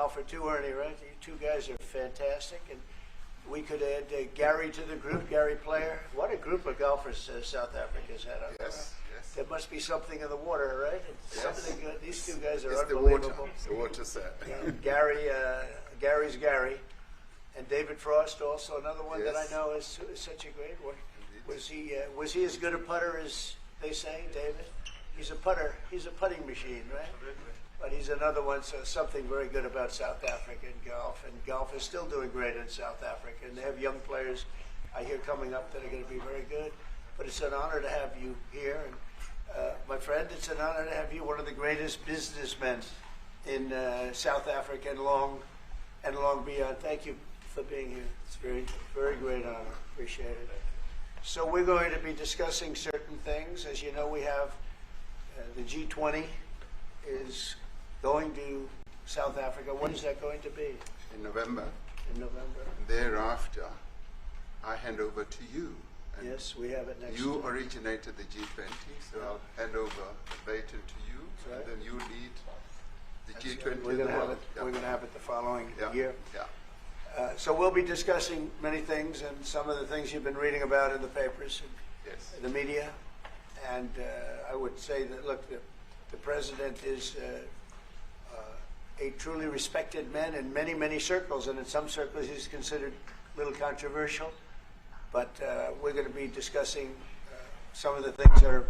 golfer too, Ernie, right? You two guys are fantastic, and we could add Gary to the group, Gary Player. What a group of golfers South Africa's had up there. Yes. There must be something in the water, right? Yes. Something good. These two guys are It's unbelievable. the water set. Gary's Gary, and David Frost, also another one that I Yes. know is such a great one. Was he as good a putter as they say, David? He's a putter. He's a putting machine, right? But he's another one. So something very good about South Africa and golf is still doing great in South Africa. And they have young players, I hear, coming up that are going to be very good. But it's an honor to have you here, and my friend, it's an honor to have you, one of the greatest businessmen in South Africa and long beyond. Thank you for being here. It's very, very great honor. Appreciate it. So we're going to be discussing certain things. As you know, we have the G20 is going to South Africa. When is that going to be? In November. In November. Thereafter, I hand over to you. And yes, we have it next you year. originated the G20, so I'll hand over the baton to you, Right. and then you lead the That's G20. right. We're going to have it. Yeah. We're going to have it the following Yeah. year. Yeah. So we'll be discussing many things, and some of the things you've been reading about in the papers Yes. and the media. And I would say that, look, the president is a truly respected man in many, many circles, and in some circles he's considered a little controversial. But we're going to be discussing some of the things that are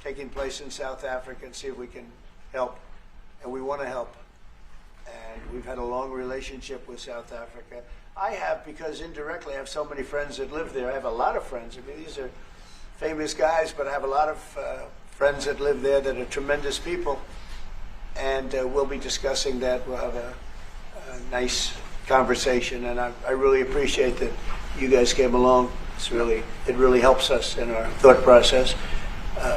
taking place in South Africa and see if we can help. And we want to help. And we've had a long relationship with South Africa. I have, because indirectly I have so many friends that live there. I have a lot of friends. I mean, these are famous guys, but I have a lot of friends that live there that are tremendous people. And we'll be discussing that. We'll have a nice conversation. And I really appreciate that you guys came along. It really helps us in our thought process.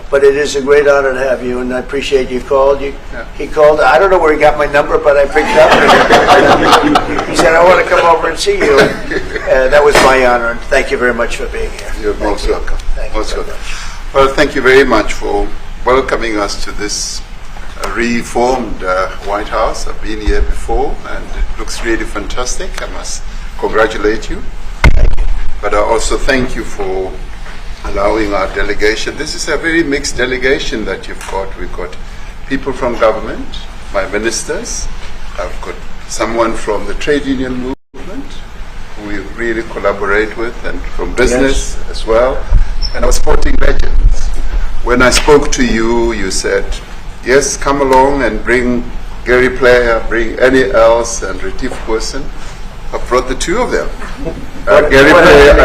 But it is a great honor to have you, and I appreciate you called. He called. I don't know where he got my number, but I picked up. He said, "I want to come over and see you." And that was my honor, and thank you very much for being here. You're most welcome. Thank you Most very welcome. much. Well, thank you very much for welcoming us to this reformed White House. I've been here before, and it looks really fantastic. I must congratulate you. Thank you. But I also thank you for allowing our delegation. This is a very mixed delegation that you've got. We've got people from government, my ministers. I've got someone from the trade union movement who we really collaborate with, and from business as well, and our sporting legends. When I spoke to you, you said, yes, come along and bring Gary Player, bring any else, and Retief Person. I brought the two of them. Gary Player,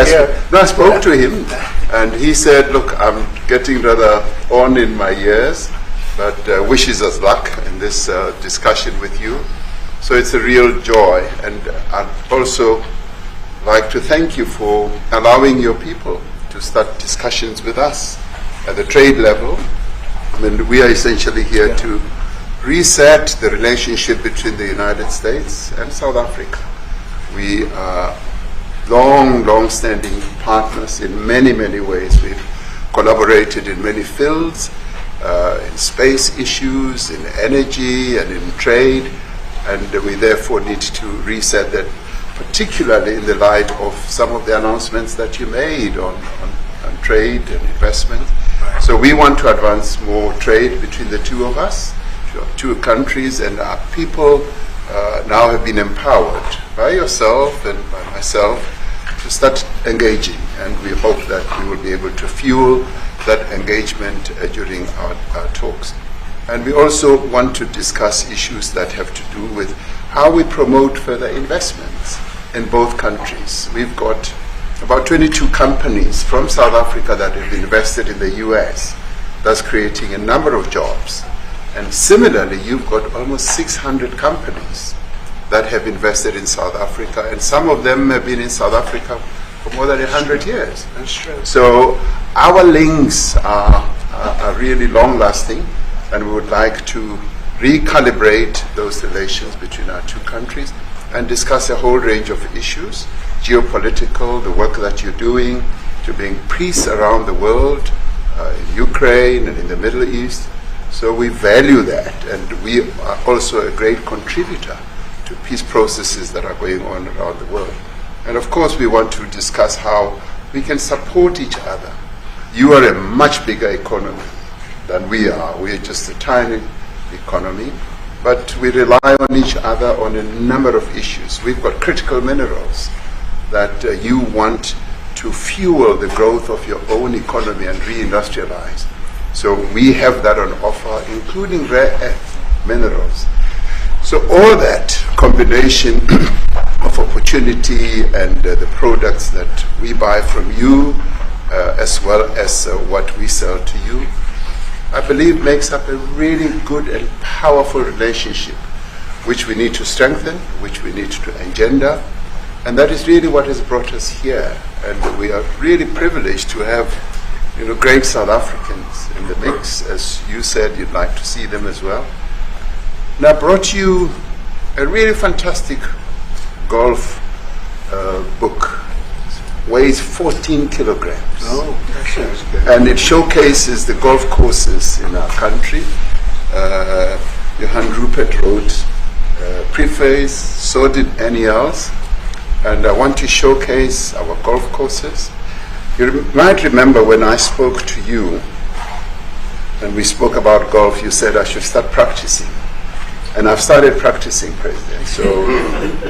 I spoke to him, and he said, look, I'm getting rather on in my years, but wishes us luck in this discussion with you. So it's a real joy, and I'd also like to thank you for allowing your people to start discussions with us at the trade level. I mean, we are essentially here to reset the relationship between the United States and South Africa. We are long-standing partners in many, many ways. We've collaborated in many fields, in space issues, in energy, and in trade, and we therefore need to reset that, particularly in the light of some of the announcements that you made on trade and investment. So we want to advance more trade between the two of us, two countries, and our people now have been empowered by yourself and by myself to start engaging, and we hope that we will be able to fuel that engagement during our talks. And we also want to discuss issues that have to do with how we promote further investments in both countries. We've got about 22 companies from South Africa that have invested in the US. That's creating a number of jobs. And similarly, you've got almost 600 companies that have invested in South Africa, and some of them have been in South Africa for more than 100 years. That's true. So our links are really long-lasting, and we would like to recalibrate those relations between our two countries and discuss a whole range of issues, geopolitical, the work that you're doing to bring peace around the world, in Ukraine and in the Middle East. So we value that, and we are also a great contributor to peace processes that are going on around the world. And of course, we want to discuss how we can support each other. You are a much bigger economy than we are. We are just a tiny economy, but we rely on each other on a number of issues. We've got critical minerals that you want to fuel the growth of your own economy and reindustrialize. So we have that on offer, including rare earth minerals. So all that combination of opportunity and the products that we buy from you, as well as what we sell to you, I believe makes up a really good and powerful relationship, which we need to strengthen, which we need to engender, and that is really what has brought us here. And we are really privileged to have, great South Africans in the mix. As you said, you'd like to see them as well. And I brought you a really fantastic golf book. Weighs 14 kilograms. Oh, that sounds good. And it showcases the golf courses in our country. Johann Rupert wrote preface, so did Annie else. And I want to showcase our golf courses. You might remember when I spoke to you and we spoke about golf, you said I should start practicing. And I've started practicing, President, so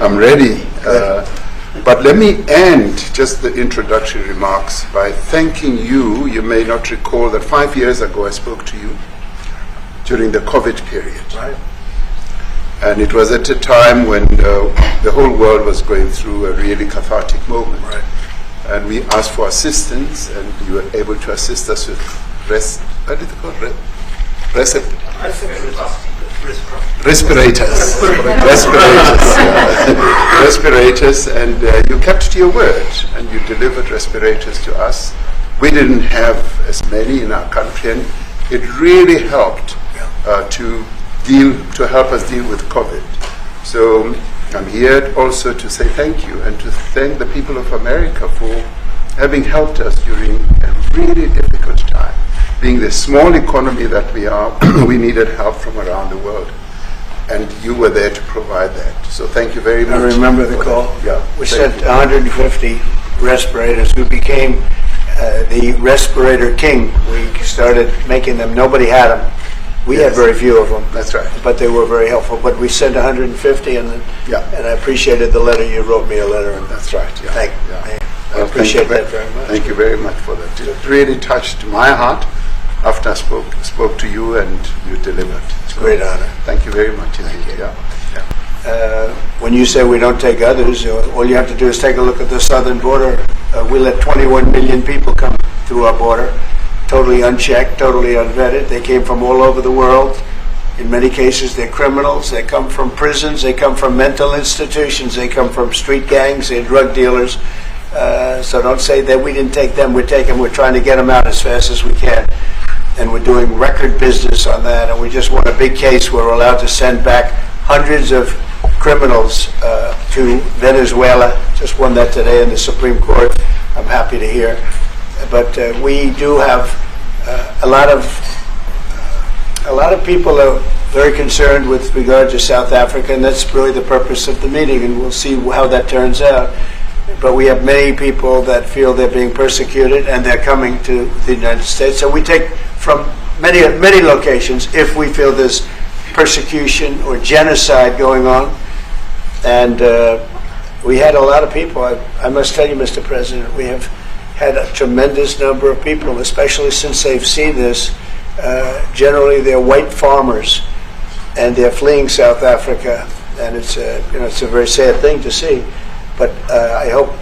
I'm ready. But let me end just the introductory remarks by thanking you. You may not recall that 5 years ago I spoke to you during the COVID period. Right. And it was at a time when the whole world was going through a really cathartic moment. Right. And we asked for assistance, and you were able to assist us with respirators, respirators, and you kept to your word, and you delivered respirators to us. We didn't have as many in our country, and it really helped to help us deal with COVID. So I'm here also to say thank you and to thank the people of America for having helped us during a really difficult time. Being the small economy that we are, we needed help from around the world. And you were there to provide that. So thank you very much. I remember the call. Yeah. We sent 150 respirators. We became the respirator king. We started making them. Nobody had them. We had very few of them. That's right. But they were very helpful. But we sent 150, and I appreciated the letter. You wrote me a letter. And that's right. Yeah. I appreciate that very much. Thank you very much for that. It really touched my heart after I spoke to you, and you delivered. It's a great honor. Thank you very much indeed. When you say we don't take others, all you have to do is take a look at the southern border. We let 21 million people come through our border, totally unchecked, totally unvetted. They came from all over the world. In many cases, they're criminals. They come from prisons. They come from mental institutions. They come from street gangs. They're drug dealers. So don't say that we didn't take them. We're trying to get them out as fast as we can. And we're doing record business on that. And we just won a big case where we're allowed to send back hundreds of criminals to Venezuela. Just won that today in the Supreme Court. I'm happy to hear. But we do have a lot of people are very concerned with regard to South Africa, and that's really the purpose of the meeting, and we'll see how that turns out. But we have many people that feel they're being persecuted, and they're coming to the United States. So we take from many locations if we feel there's persecution or genocide going on. And we had a lot of people. I must tell you, Mr. President, we have had a tremendous number of people, especially since they've seen this. Generally, they're white farmers, and they're fleeing South Africa, and it's a very sad thing to see. But I hope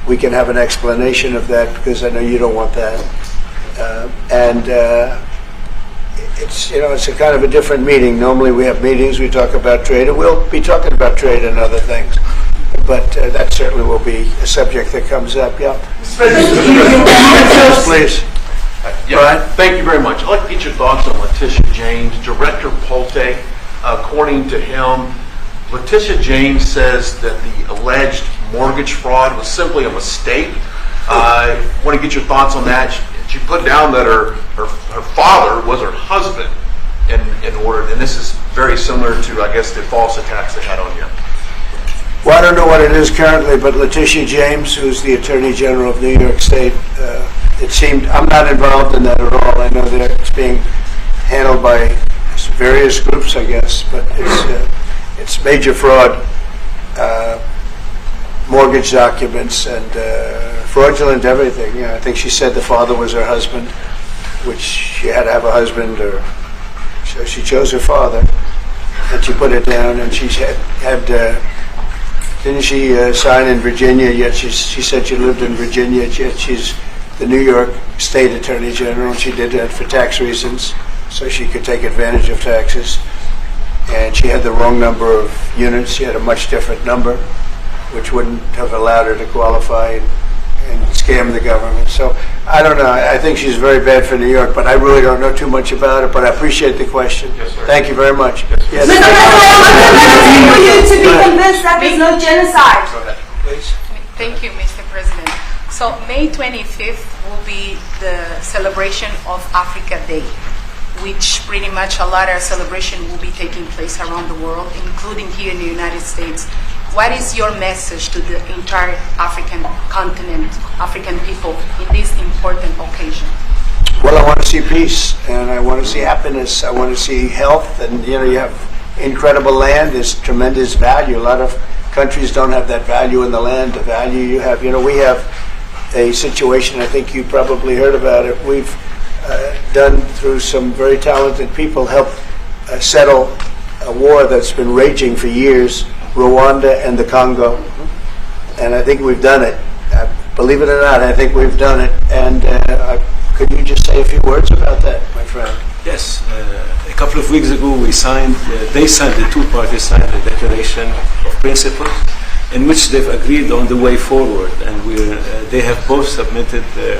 we can have an explanation of that, because I know you don't want that. It's a kind of a different meeting. Normally we have meetings, we talk about trade, and we'll be talking about trade and other things. But that certainly will be a subject that comes up. Yeah. Yes, please. Brian? Thank you very much. I'd like to get your thoughts on Letitia James. Director Polte, according to him, Letitia James says that the alleged mortgage fraud was simply a mistake. I want to get your thoughts on that. She put down that her father was her husband in order, and this is very similar to, I guess, the false attacks they had on you. Well, I don't know what it is currently, but Letitia James, who's the Attorney General of New York State, it seemed, I'm not involved in that at all. I know that it's being handled by various groups, I guess, but it's major fraud, mortgage documents, and fraudulent everything. I think she said the father was her husband, which she had to have a husband, or so she chose her father, and she put it down, and she had didn't she sign in Virginia, yet she said she lived in Virginia, yet she's the New York State Attorney General, and she did that for tax reasons, so she could take advantage of taxes. And she had the wrong number of units. She had a much different number, which wouldn't have allowed her to qualify and scam the government. So I don't know. I think she's very bad for New York, but I really don't know too much about it, but I appreciate the question. Yes, sir. Thank you very much. Yes. Mr. President, for you to be convinced that there's no genocide. Go ahead. Please. Thank you, Mr. President. So May 25th will be the celebration of Africa Day, which pretty much a lot of celebration will be taking place around the world, including here in the United States. What is your message to the entire African continent, African people, in this important occasion? Well, I want to see peace, and I want to see happiness. I want to see health, and you have incredible land. There's tremendous value. A lot of countries don't have that value in the land, the value you have. We have a situation, I think you probably heard about it. We've done, through some very talented people, helped settle a war that's been raging for years, Rwanda and the Congo. And I think we've done it. Believe it or not, I think we've done it. And could you just say a few words about that, my friend? Yes. A couple of weeks ago, the two parties signed a declaration of principles in which they've agreed on the way forward. And they have both submitted their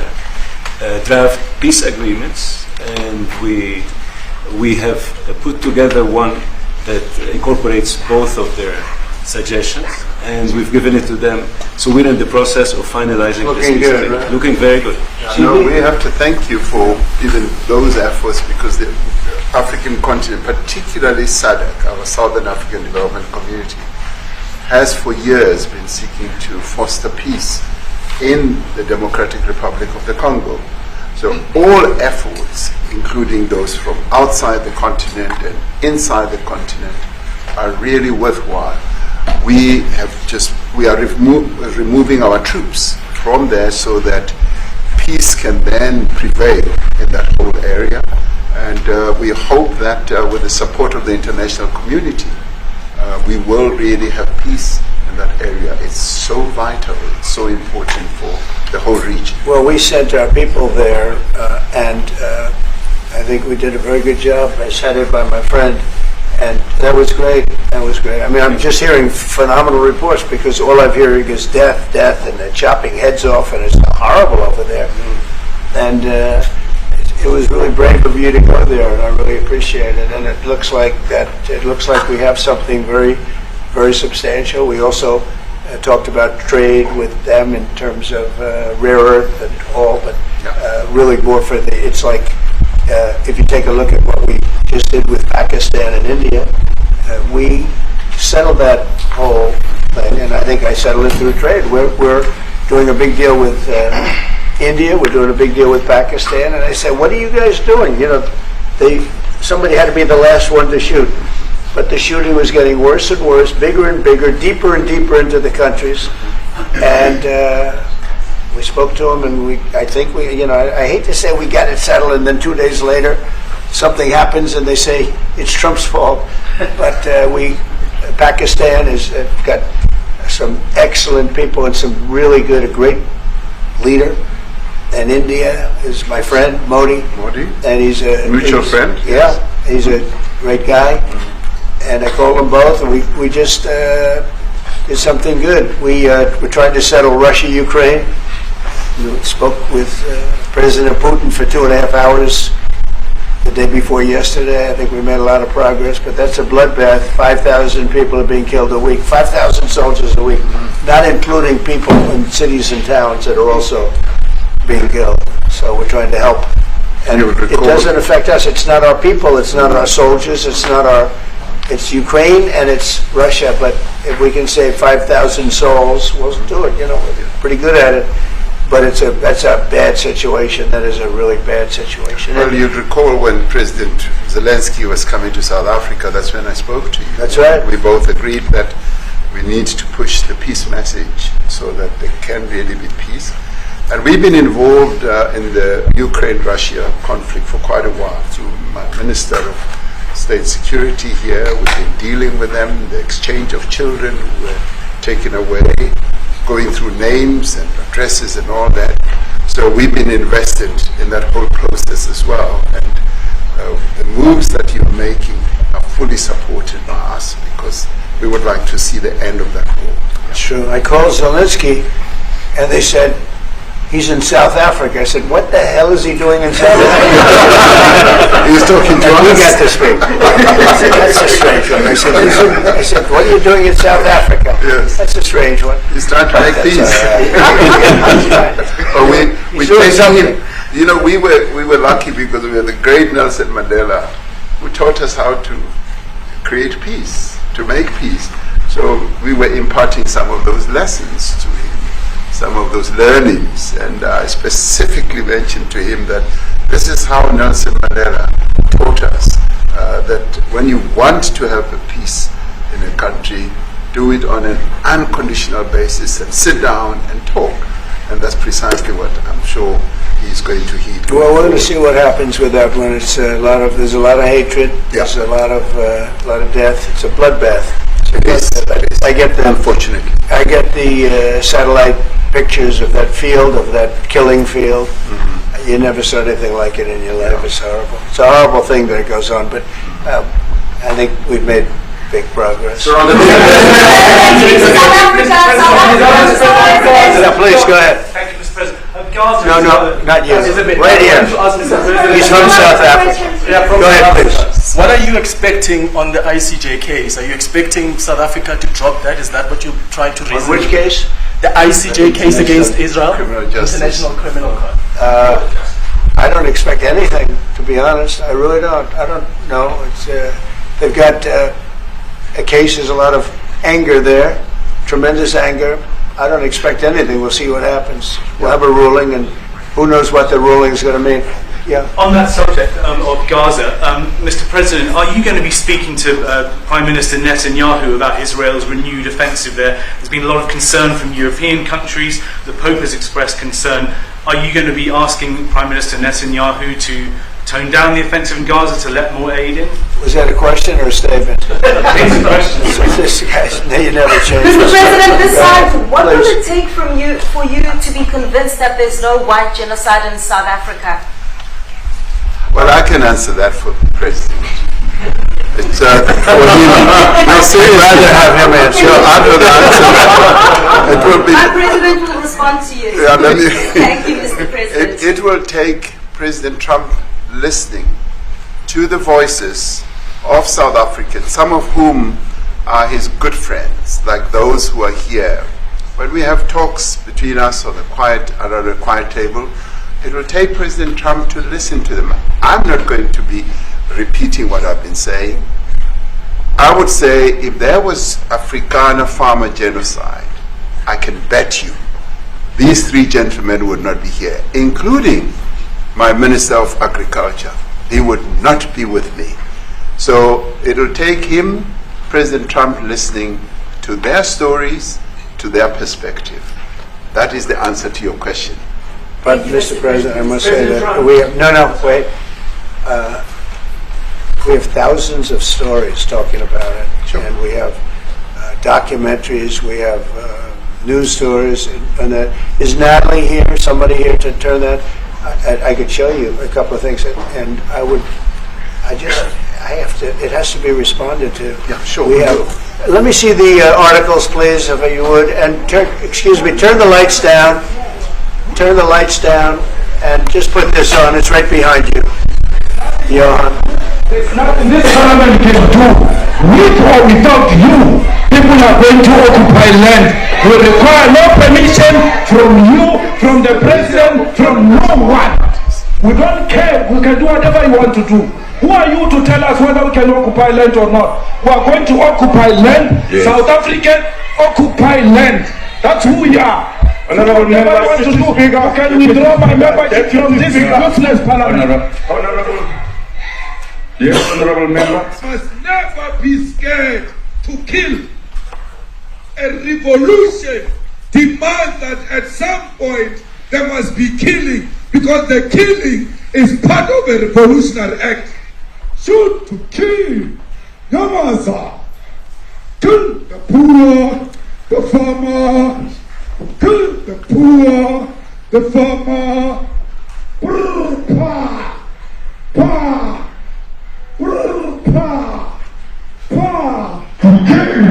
draft peace agreements, and we have put together one that incorporates both of their suggestions, and we've given it to them. So we're in the process of finalizing Looking this. good, right? Looking very good. No, we have to thank you for even those efforts, because the African continent, particularly SADC, our Southern African Development Community, has for years been seeking to foster peace in the Democratic Republic of the Congo. So all efforts, including those from outside the continent and inside the continent, are really worthwhile. We are removing our troops from there so that peace can then prevail in that whole area. And we hope that with the support of the international community, we will really have peace in that area. It's so vital, it's so important for the whole region. Well, we sent our people there, and I think we did a very good job, as headed by my friend, and that was great. That was great. I mean, I'm just hearing phenomenal reports, because all I'm hearing is death, and they're chopping heads off, and it's horrible over there. And it was really brave of you to go there, and I really appreciate it. And it looks like we have something very, very substantial. We also talked about trade with them in terms of rare earth and all, but really more for it's like, if you take a look at what we just did with Pakistan and India, we settled that whole thing, and I think I settled it through trade. We're doing a big deal with India, we're doing a big deal with Pakistan, and I said, what are you guys doing? Somebody had to be the last one to shoot. But the shooting was getting worse and worse, bigger and bigger, deeper and deeper into the countries. And we spoke to them, and I hate to say we got it settled, and then 2 days later, something happens, and they say it's Trump's fault. But Pakistan has got some excellent people and some really good, a great leader. And India is my friend, Modi. And he's a mutual friend? Yeah, he's a great guy. And I called them both, and we just did something good. We're trying to settle Russia, Ukraine. We spoke with President Putin for 2.5 hours the day before yesterday. I think we made a lot of progress, but that's a bloodbath. 5,000 people are being killed a week, 5,000 soldiers a week, not including people in cities and towns that are also being killed. So we're trying to help. And it doesn't affect us. It's not our people. It's not our soldiers. It's not our it's Ukraine and it's Russia, but if we can save 5,000 souls, we'll do it. You know, we're pretty good at it. But that's a bad situation. That is a really bad situation. Well, you'd recall when President Zelensky was coming to South Africa, that's when I spoke to you. That's right. We both agreed that we need to push the peace message so that there can really be peace. And we've been involved in the Ukraine-Russia conflict for quite a while through my Minister of State Security here. We've been dealing with them, the exchange of children who were taken away, going through names and addresses and all that. So we've been invested in that whole process as well. And the moves that you're making are fully supported by us because we would like to see the end of that war. It's true. I called Zelensky and they said, he's in South Africa. I said, what the hell is he doing in South Africa? He was talking to us. We got this straight. I said, that's a strange one. I said, what are you doing in South Africa? Yes. That's a strange one. He's trying to make peace. We doing something. You know, we were lucky because we had the great Nelson Mandela who taught us how to create peace, to make peace. So we were imparting some of those lessons to him, some of those learnings, and I specifically mentioned to him that this is how Nelson Mandela taught us that when you want to have a peace in a country, do it on an unconditional basis and sit down and talk. And that's precisely what I'm sure he's going to heed. Well, we're going to see what happens with that one. It's there's a lot of hatred. Yeah. There's a lot of death. It's a bloodbath. It is. I get the Unfortunately. I get the satellite pictures of that field, of that killing field. Mm-hmm. You never saw anything like it in your life. Yeah. It's horrible. It's a horrible thing that it goes on, but I think we've made big progress. Sir, on the Yeah, please, go ahead. Thank you, Mr. President. Gaza No, not you. is a bit- Right here. He's from South Africa. Yeah, from Go ahead, South please. Africa. What are you expecting on the ICJ case? Are you expecting South Africa to drop that? Is that what you're trying to raise? On which case? The ICJ case against Israel? Criminal Justice. International Criminal Court. I don't expect anything, to be honest. I really don't. I don't know. It's they've got a case. There's a lot of anger there, tremendous anger. I don't expect anything. We'll see what happens. We'll have a ruling, and who knows what the ruling is going to mean. Yeah. On that subject of Gaza, Mr. President, are you going to be speaking to Prime Minister Netanyahu about Israel's renewed offensive there? There's been a lot of concern from European countries. The Pope has expressed concern. Are you going to be asking Prime Minister Netanyahu to tone down the offensive in Gaza, to let more aid in? Was that a question or a statement? It's a question. This guy's, you never change. Mr. President, this side, what will Please. it take for you to be convinced that there's no white genocide in South Africa? Well, I can answer that for the President. It's for him. I'll say rather have him answer. I'm going to answer that. It will be. Our President will respond to you. Yeah, let me, Thank you, Mr. President. it will take President Trump listening to the voices of South Africans, some of whom are his good friends, like those who are here. When we have talks between us on around the quiet table, it will take President Trump to listen to them. I'm not going to be repeating what I've been saying. I would say if there was Afrikaner farmer genocide, I can bet you these three gentlemen would not be here, including my Minister of Agriculture. He would not be with me. So it will take him, President Trump, listening to their stories, to their perspective. That is the answer to your question. But, Mr. President, I must say that we have, wait. We have thousands of stories talking about it. Sure. And we have documentaries, we have news stories. And is Natalie here, somebody here to turn that? I could show you a couple of things. And it has to be responded to. Yeah, sure. Let me see the articles, please, if you would. And turn the lights down. Turn the lights down and just put this on. It's right behind you. Johan. There's nothing this parliament can do. With or without you, people are going to occupy land. We require no permission from you, from the president, from no one. We don't care. We can do whatever you want to do. Who are you to tell us whether we can occupy land or not? We are going to occupy land. Yes. South African occupy land. That's who we are. Honorable member, can withdraw my membership from this useless parliament. Honorable. Yes, honorable member. Must never be scared to kill. A revolution demands that at some point there must be killing, because the killing is part of a revolutionary act. Shoot to kill. Yamasa. Kill the poor, the farmer. Kill the poor, the farmer. Brr, pa, pa, brr, pa, pa. To kill.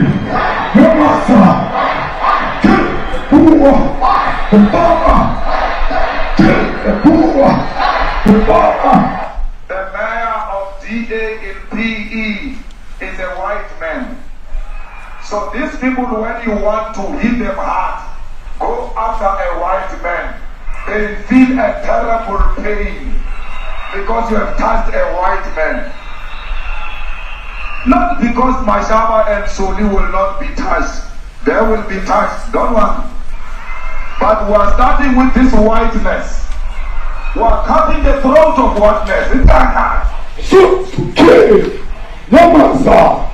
Yamasa. Kill the poor, the farmer. Kill the poor, the farmer. The mayor of DA in PE is a white man. So these people, when you want to hit them hard, go after a white man. They feel a terrible pain because you have touched a white man. Not because Mashaba and Soli will not be touched. They will be touched, don't worry. But we are starting with this whiteness. We are cutting the throat of whiteness. It's that. Shoot to kill. Yamasa.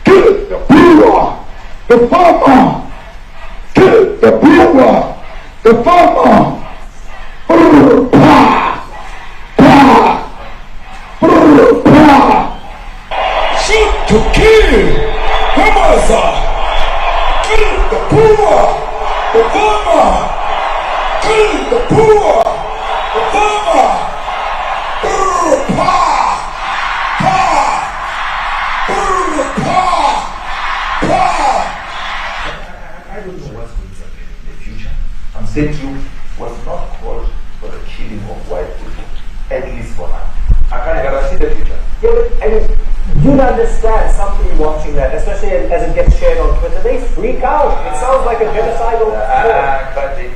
Kill the poor, the farmer. Kill the poor, the farmer. Brr, pa, pa, brr, pa. Shoot to kill. Yamasa. Kill the poor, the farmer. Kill the poor, the farmer. Brr, pa, pa, brr, pa, pa. I don't know what's going to happen in the future. I'm saying to you, was not called for the killing of white people, at least for now. I can't guarantee the future. Yeah, but I mean, you'd understand somebody watching that, especially as it gets shared on Twitter, they freak out. It sounds like a genocidal But they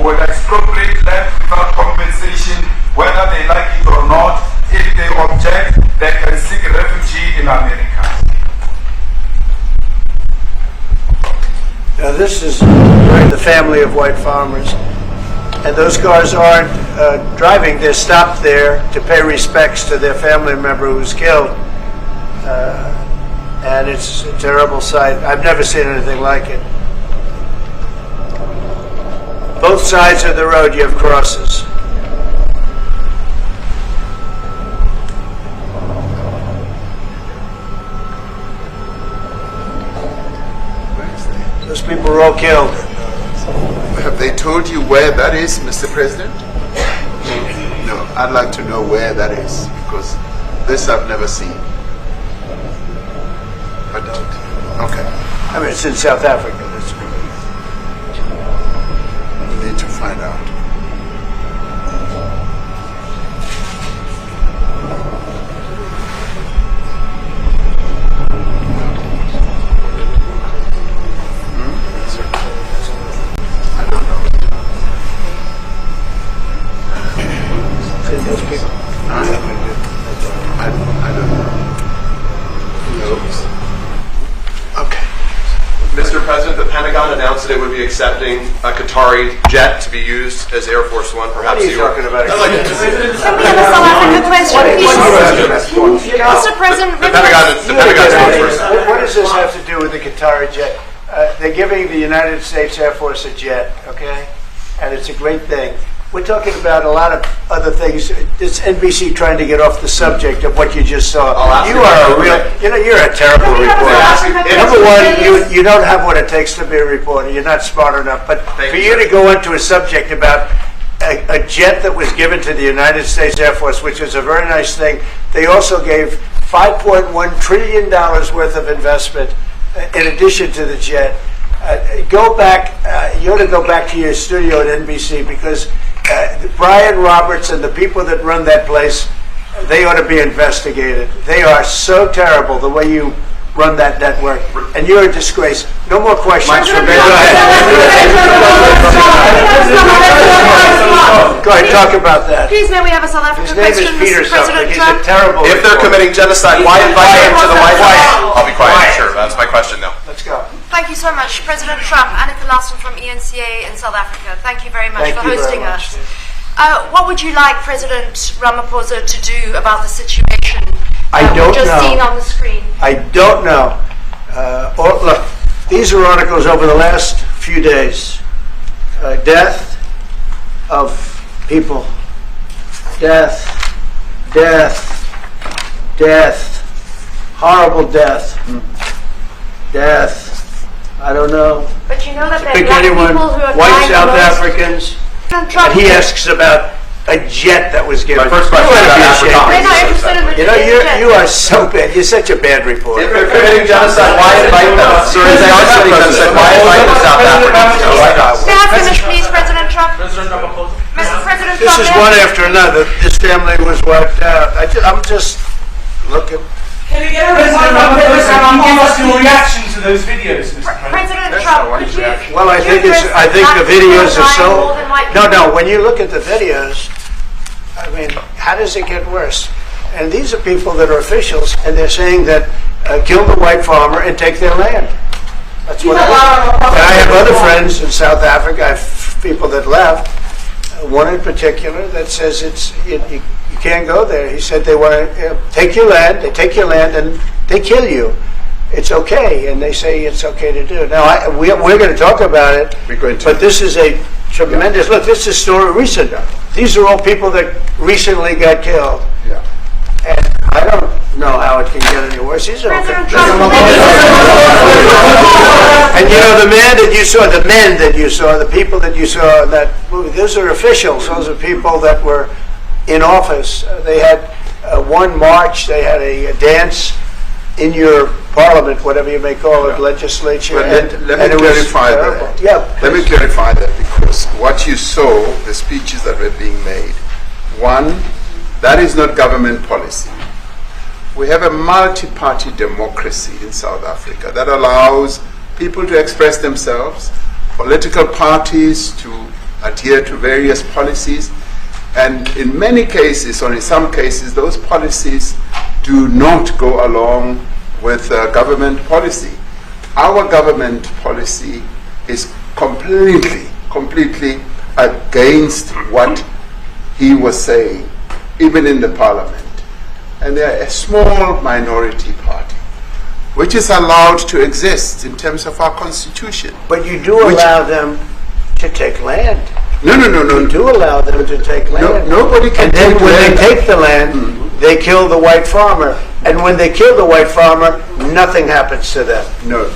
will expropriate land without compensation, whether they like it or not. If they object, they can seek refuge in America. Now this is during the family of white farmers, and those cars aren't driving, they're stopped there to pay respects to their family member who's killed. And it's a terrible sight. I've never seen anything like it. Both sides of the road you have crosses. Those people were all killed. Have they told you where that is, Mr. President? No, I'd like to know where that is, because this I've never seen. But, okay. I mean, it's in South Africa. That's We need to find out. I don't know. those people. I don't know. No. Okay. Mr. President, the Pentagon announced that it would be accepting a Qatari jet to be used as Air Force One. Perhaps What are you talking about? I'd like to Can we have a South African question, please? Mr. President, the Pentagon's going first. What does this have to do with the Qatari jet? They're giving the United States Air Force a jet, okay? And it's a great thing. We're talking about a lot of other things. It's NBC trying to get off the subject of what you just saw. You are a real, you're a terrible reporter. Number one, you don't have what it takes to be a reporter. You're not smart enough. But for you to go into a subject about a jet that was given to the United States Air Force, which was a very nice thing, they also gave $5.1 trillion worth of investment in addition to the jet. Go back, you ought to go back to your studio at NBC, because Brian Roberts and the people that run that place, they ought to be investigated. They are so terrible the way you run that network, and you're a disgrace. No more questions for me. Go ahead, talk about that. Please, may we have a South African question, Peter Mr. President He's Trump? a terrible If they're reporter. committing genocide, why invite them to the White House? I'll be quiet. Sure, that's my question now. Let's go. Thank you so much, President Trump. Annika Larson from ENCA in South Africa. Thank you very much for hosting us. What would you like President Ramaphosa to do about the situation we've just seen on the screen? I don't know. Look, these are articles over the last few days. Death of people. Death. Horrible death. Death. I don't know. But you know that there Pick are black anyone, people who are white dying South the most. Africans. Trump, And he asks about a jet that was given. My first question You ought to be about ashamed. advertising. We're not interested in the You know, jet. you are so bad. You're such a bad reporter. If they're committing genocide, why invite them? Sir, if they are committing genocide, why invite the South Africans to the White House? May I finish, please, President Trump? President Ramaphosa. Mr. President This Trump, is one after another. This family was wiped out. I'm just looking. Can you get President Ramaphosa, can you give us your reaction to those videos, Mr. President? President Trump, could you? Well, I think the videos are so. No. When you look at the videos, I mean, how does it get worse? And these are people that are officials, and they're saying that kill the white farmer and take their land. That's what. And I have other friends in South Africa. I have people that left. One in particular that says you can't go there. He said they want to take your land. They take your land and they kill you. It's okay, and they say it's okay to do. Now we're going to talk about it. We're going to. But this is a tremendous look. This is a story recent. These are all people that recently got killed. Yeah. And I don't know how it can get any worse. These are President Trump, and you know, the men that you saw, the people that you saw in that movie, those are officials. Those are people that were in office. They had one march, they had a dance in your parliament, whatever you may call it, legislature. But let me clarify that. Yeah. Let me clarify that, because what you saw, the speeches that were being made, one, that is not government policy. We have a multi-party democracy in South Africa that allows people to express themselves, political parties to adhere to various policies, and in many cases, or in some cases, those policies do not go along with government policy. Our government policy is completely against what he was saying, even in the parliament. And they are a small minority party, which is allowed to exist in terms of our constitution. But you do allow them to take land. No. You do allow them to take land. Nobody can And then take when land. they take the land, they kill the white farmer. And when they kill the white farmer, nothing happens to them. No,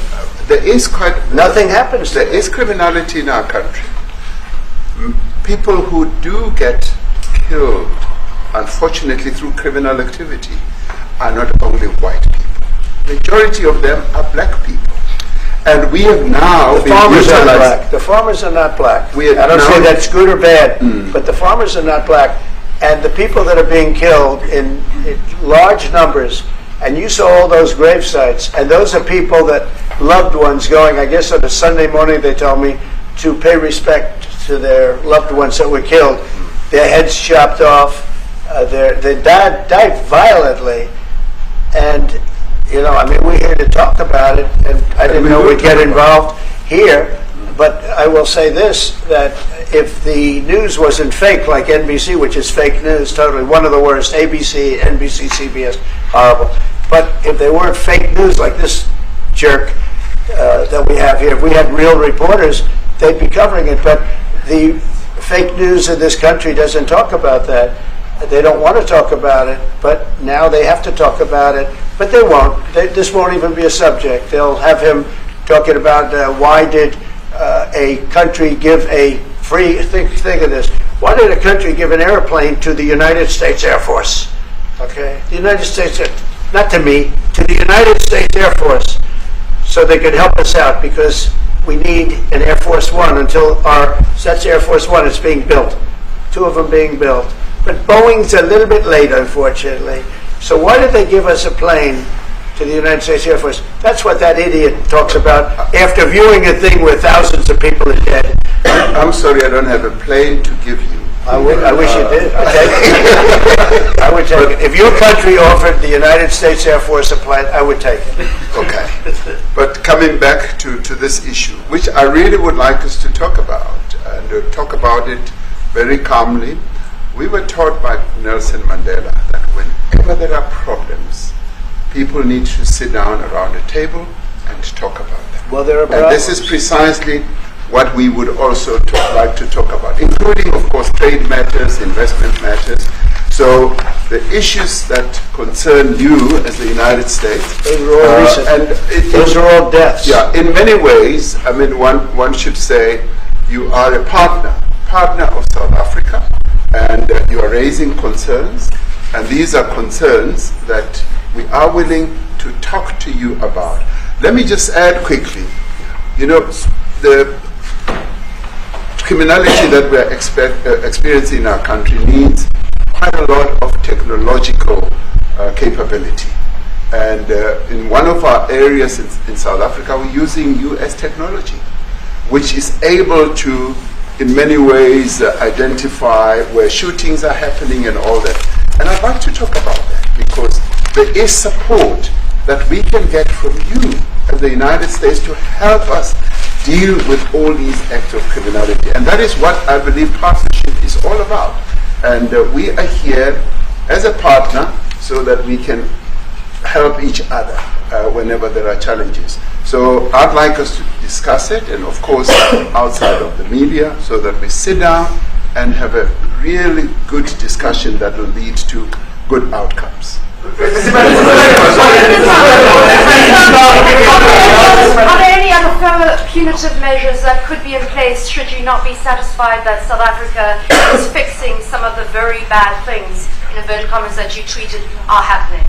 there is Nothing happens to There them. is criminality in our country. People who do get killed, unfortunately through criminal activity, are not only white people. Majority of them are black people. And we have now The farmers are black. The farmers are not black. We have I don't say now- that's good or bad, but the farmers are not black. And the people that are being killed in large numbers, and you saw all those grave sites, and those are people that loved ones going, I guess on a Sunday morning they told me, to pay respect to their loved ones that were killed. Their heads chopped off, they died violently. And, you know, I mean, we're here to talk about it, and I didn't know we'd get involved here. But I will say this, that if the news wasn't fake, like NBC, which is fake news, totally, one of the worst, ABC, NBC, CBS, horrible. But if they weren't fake news like this jerk that we have here, if we had real reporters, they'd be covering it. But the fake news in this country doesn't talk about that. They don't want to talk about it, but now they have to talk about it. But they won't. This won't even be a subject. They'll have him talking about why did a country give a free, think of this, why did a country give an airplane to the United States Air Force? Okay? The United States, not to me, to the United States Air Force, so they could help us out, because we need an Air Force One until that's Air Force One is being built. 2 of them being built. But Boeing's a little bit late, unfortunately. So why did they give us a plane to the United States Air Force? That's what that idiot talks about after viewing a thing where thousands of people are dead. I'm sorry, I don't have a plane to give you. I wish you did. I'd take it. I would take it. If your country offered the United States Air Force a plane, I would take it. Okay. But coming back to this issue, which I really would like us to talk about, and talk about it very calmly. We were taught by Nelson Mandela that whenever there are problems, people need to sit down around a table and talk about them. Well, there are and problems. this is precisely what we would also like to talk about, including, of course, trade matters, investment matters. So the issues that concern you as the United States, those are all recent. And those are all deaths. Yeah, in many ways, I mean, one should say you are a partner of South Africa, and you are raising concerns, and these are concerns that we are willing to talk to you about. Let me just add quickly, you know, the criminality that we are experiencing in our country needs quite a lot of technological capability. And in one of our areas in South Africa, we're using US technology, which is able to, in many ways, identify where shootings are happening and all that. And I'd like to talk about that, because there is support that we can get from you as the United States to help us deal with all these acts of criminality. And that is what I believe partnership is all about. And we are here as a partner so that we can help each other whenever there are challenges. So I'd like us to discuss it, and of course outside of the media, so that we sit down and have a really good discussion that will lead to good outcomes. Are there any other further punitive measures that could be in place should you not be satisfied that South Africa is fixing some of the very bad things, in inverted commas, that you tweeted are happening?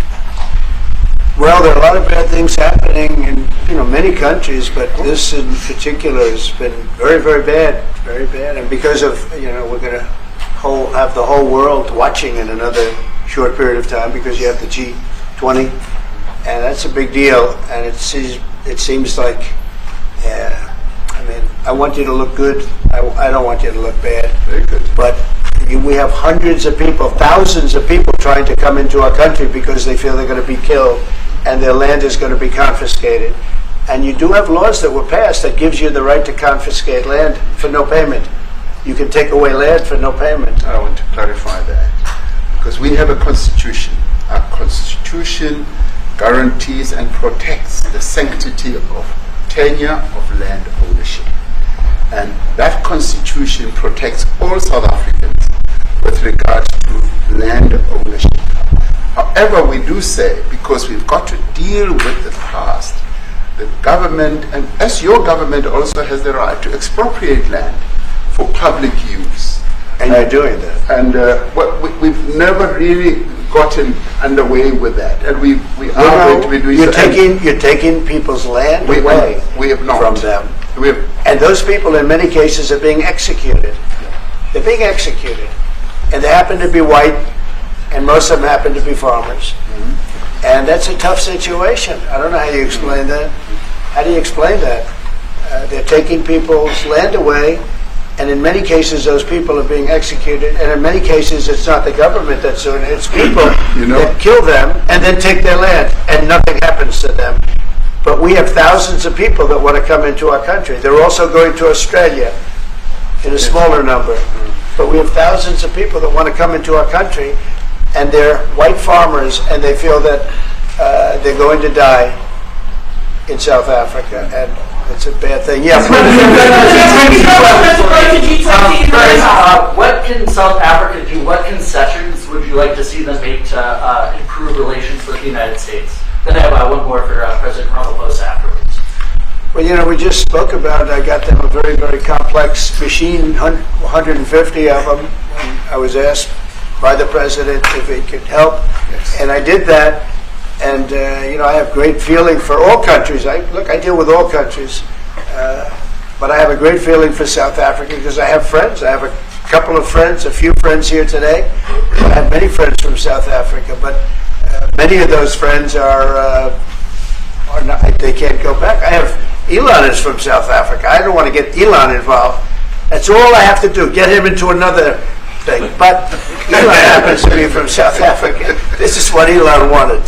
Well, there are a lot of bad things happening in many countries, but this in particular has been very, very bad, and because of we're going to have the whole world watching in another short period of time, because you have the G20, and that's a big deal. And it seems like, I want you to look good. I don't want you to look bad. Very good. But we have hundreds of people, thousands of people trying to come into our country because they feel they're going to be killed and their land is going to be confiscated. And you do have laws that were passed that gives you the right to confiscate land for no payment. You can take away land for no payment. I want to clarify that, because we have a constitution. Our constitution guarantees and protects the sanctity of tenure of land ownership. And that constitution protects all South Africans with regards to land ownership. However, we do say, because we've got to deal with the past, the government, and as your government also has the right to expropriate land for public use. And you're doing that. And we've never really gotten underway with that. And we are going to be doing so. You're taking people's land away we have not. from them. And those people in many cases are being executed. They're being executed. And they happen to be white, and most of them happen to be farmers. Mm-hmm. And that's a tough situation. I don't know how you explain that. How do you explain that? They're taking people's land away, and in many cases those people are being executed, and in many cases it's not the government that's doing it, it's people that kill them and then take their land, and nothing happens to them. But we have thousands of people that want to come into our country. They're also going to Australia in a smaller number. But we have thousands of people that want to come into our country, and they're white farmers, and they feel that they're going to die in South Africa. And It's a bad thing. Yeah. What can South Africa do? What concessions would you like to see them make to improve relations with the United States? Then I have one more for President Ramaphosa afterwards. Well, we just spoke about it. I got them a very, very complex machine, 150 of them. And I was asked by the president if it could help, and I did that. And I have great feeling for all countries. I deal with all countries, but I have a great feeling for South Africa because I have friends. I have a couple of friends, a few friends here today. I have many friends from South Africa, but many of those friends are not. They can't go back. I have Elon is from South Africa. I don't want to get Elon involved. That's all I have to do. Get him into another thing. But Elon happens to be from South Africa. This is what Elon wanted.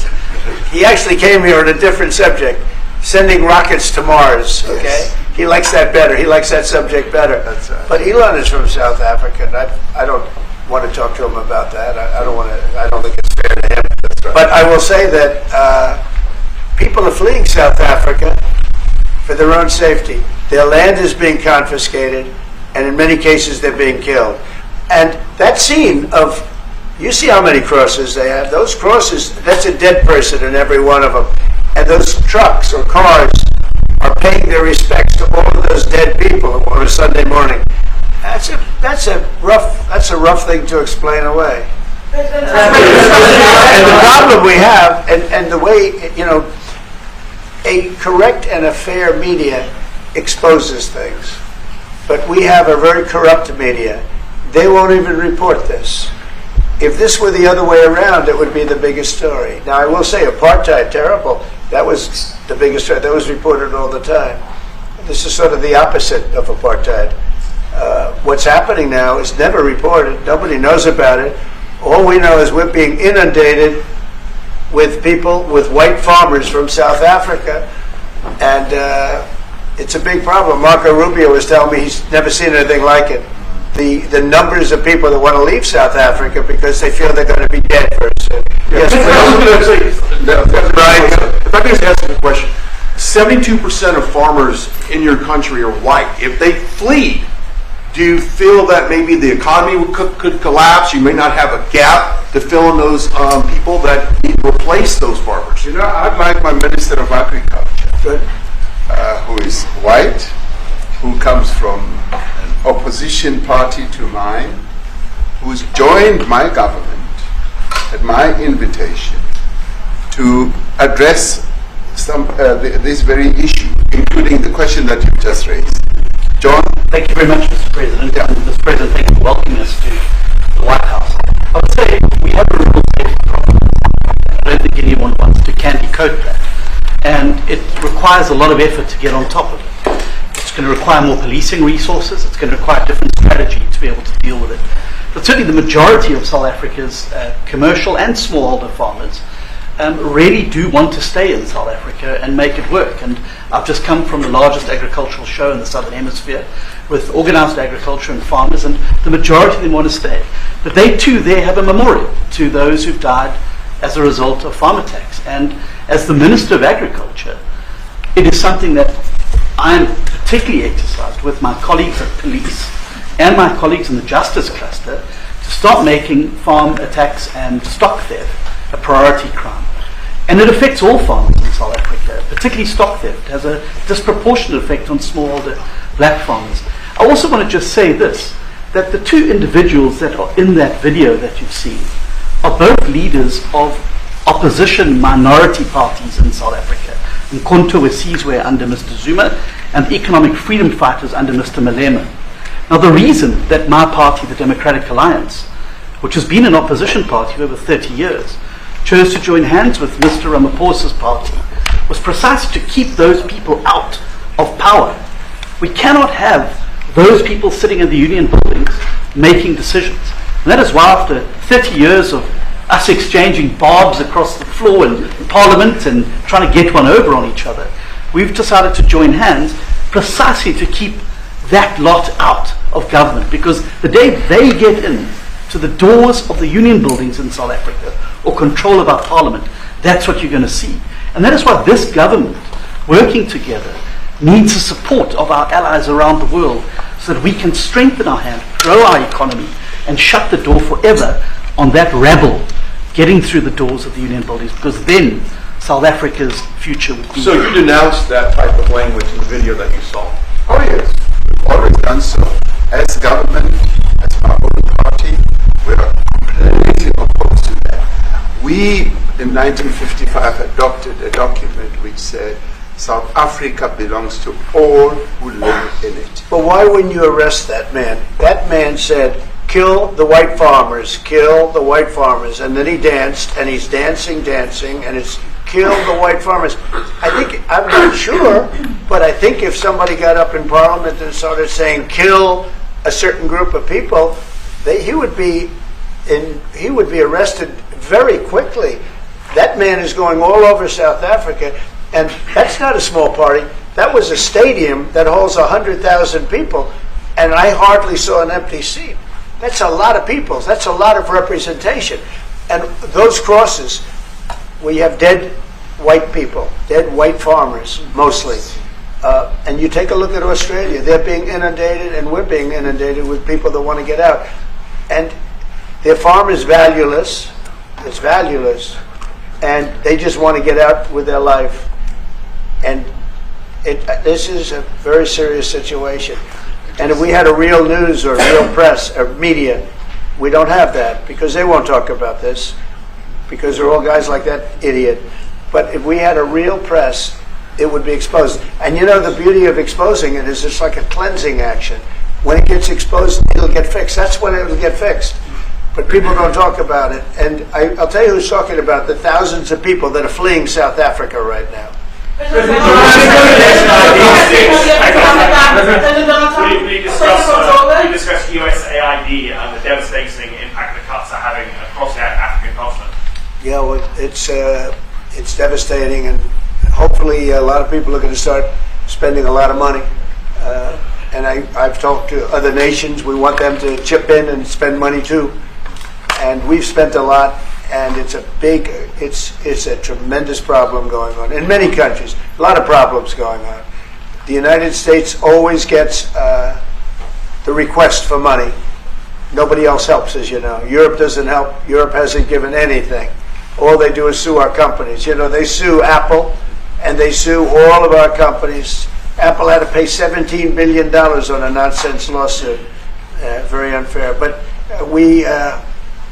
He actually came here on a different subject, sending rockets to Mars, okay? Yes. He likes that better. He likes that subject better. That's right. But Elon is from South Africa, and I don't want to talk to him about that. I don't think it's fair to him. That's right. But I will say that people are fleeing South Africa for their own safety. Their land is being confiscated, and in many cases they're being killed. And that scene of, you see how many crosses they have. Those crosses, that's a dead person in every one of them. And those trucks or cars are paying their respects to all of those dead people on a Sunday morning. That's a rough thing to explain away. And the problem we have, and the way, a correct and a fair media exposes things. But we have a very corrupt media. They won't even report this. If this were the other way around, it would be the biggest story. Now, I will say apartheid, terrible. That was the biggest story. That was reported all the time. This is sort of the opposite of apartheid. What's happening now is never reported. Nobody knows about it. All we know is we're being inundated with people, with white farmers from South Africa. And it's a big problem. Marco Rubio was telling me he's never seen anything like it. The numbers of people that want to leave South Africa because they feel they're going to be dead first. Yes, if I could just ask you a question. 72% of farmers in your country are white. If they flee, do you feel that maybe the economy could collapse? You may not have a gap to fill in those people that need to replace those farmers. I'd like my Minister of Agriculture, who is white, who comes from an opposition party to mine, who's joined my government at my invitation to address this very issue, including the question that you just raised. John? Thank you very much, Mr. President. Yeah. And Mr. President, thank you for welcoming us to the White House. I would say we have a real safety problem. I don't think anyone wants to candy coat that. And it requires a lot of effort to get on top of it. It's going to require more policing resources. It's going to require a different strategy to be able to deal with it. But certainly the majority of South Africa's commercial and smallholder farmers really do want to stay in South Africa and make it work. And I've just come from the largest agricultural show in the Southern Hemisphere with organized agriculture and farmers, and the majority of them want to stay. But they too there have a memorial to those who've died as a result of farm attacks. And as the Minister of Agriculture, it is something that I'm particularly exercised with my colleagues at police and my colleagues in the justice cluster to start making farm attacks and stock theft a priority crime. And it affects all farmers in South Africa, particularly stock theft. It has a disproportionate effect on smallholder black farmers. I also want to just say this, that the two individuals that are in that video that you've seen are both leaders of opposition minority parties in South Africa. Mkhonto Wesizwe under Mr. Zuma and the economic freedom fighters under Mr. Malema. Now the reason that my party, the Democratic Alliance, which has been an opposition party for over 30 years, chose to join hands with Mr. Ramaphosa's party was precisely to keep those people out of power. We cannot have those people sitting in the union buildings making decisions. And that is why after 30 years of us exchanging barbs across the floor in Parliament and trying to get one over on each other, we've decided to join hands precisely to keep that lot out of government. Because the day they get in to the doors of the union buildings in South Africa or control of our parliament, that's what you're going to see. And that is why this government, working together needs the support of our allies around the world so that we can strengthen our hand, grow our economy, and shut the door forever on that rabble getting through the doors of the union buildings, because then South Africa's future would be... So you denounced that type of language in the video that you saw? Oh yes, we've always done so. As government, as my own party, we are completely opposed to that. We, in 1955, adopted a document which said South Africa belongs to all who live in it. But why wouldn't you arrest that man? That man said, kill the white farmers, kill the white farmers. And then he danced, and he's dancing, and it's kill the white farmers. I'm not sure, but I think if somebody got up in Parliament and started saying kill a certain group of people, he would be arrested very quickly. That man is going all over South Africa, and that's not a small party. That was a stadium that holds 100,000 people, and I hardly saw an empty seat. That's a lot of people. That's a lot of representation. And those crosses, we have dead white people, dead white farmers, mostly. And you take a look at Australia. They're being inundated, and we're being inundated with people that want to get out. And their farm is valueless. It's valueless. And they just want to get out with their life. And this is a very serious situation. And if we had a real news or real press or media, we don't have that, because they won't talk about this, because they're all guys like that idiot. But if we had a real press, it would be exposed. And you know, the beauty of exposing it is it's like a cleansing action. When it gets exposed, it'll get fixed. That's when it'll get fixed. But people don't talk about it. And I'll tell you who's talking about the thousands of people that are fleeing South Africa right now. We discussed USAID and the devastating impact the cuts are having across the African continent. Yeah, well, it's devastating, and hopefully a lot of people are going to start spending a lot of money. And I've talked to other nations. We want them to chip in and spend money too. And we've spent a lot, and it's a tremendous problem going on in many countries. A lot of problems going on. The United States always gets the request for money. Nobody else helps, as you know. Europe doesn't help. Europe hasn't given anything. All they do is sue our companies. You know, they sue Apple, and they sue all of our companies. Apple had to pay $17 billion on a nonsense lawsuit. Very unfair. But we're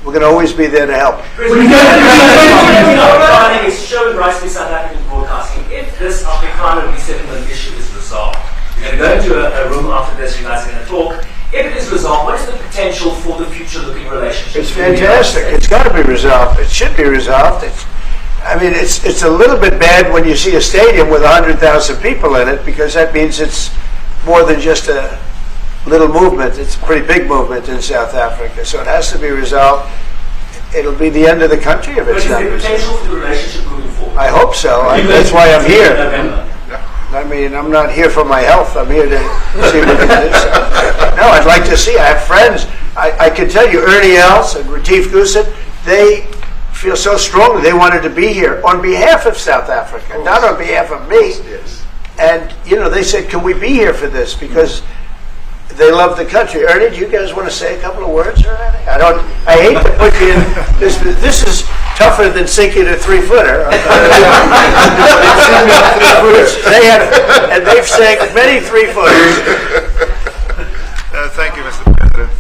going to always be there to help. It's shown rightly South African broadcasting. If this Afrikaner resettlement issue is resolved, we're going to go into a room after this. You guys are going to talk. If it is resolved, what is the potential for the future-looking relationship? It's fantastic. It's got to be resolved. It should be resolved. It's a little bit bad when you see a stadium with 100,000 people in it, because that means it's more than just a little movement. It's a pretty big movement in South Africa, so it has to be resolved. It'll be the end of the country if it's not resolved. But is there potential for the relationship moving forward? I hope so. That's why I'm here. I mean, I'm not here for my health. I'm here to see what it is. No, I'd like to see. I have friends. I can tell you, Ernie Els and Retief Goosen, they feel so strongly they wanted to be here on behalf of South Africa, not on behalf of me. Yes. And, you know, they said, can we be here for this? Because they love the country. Ernie, do you guys want to say a couple of words or anything? I hate to put you in this. This is tougher than sinking a 3-footer. And they've sank many 3-footers. Thank you, Mr. President.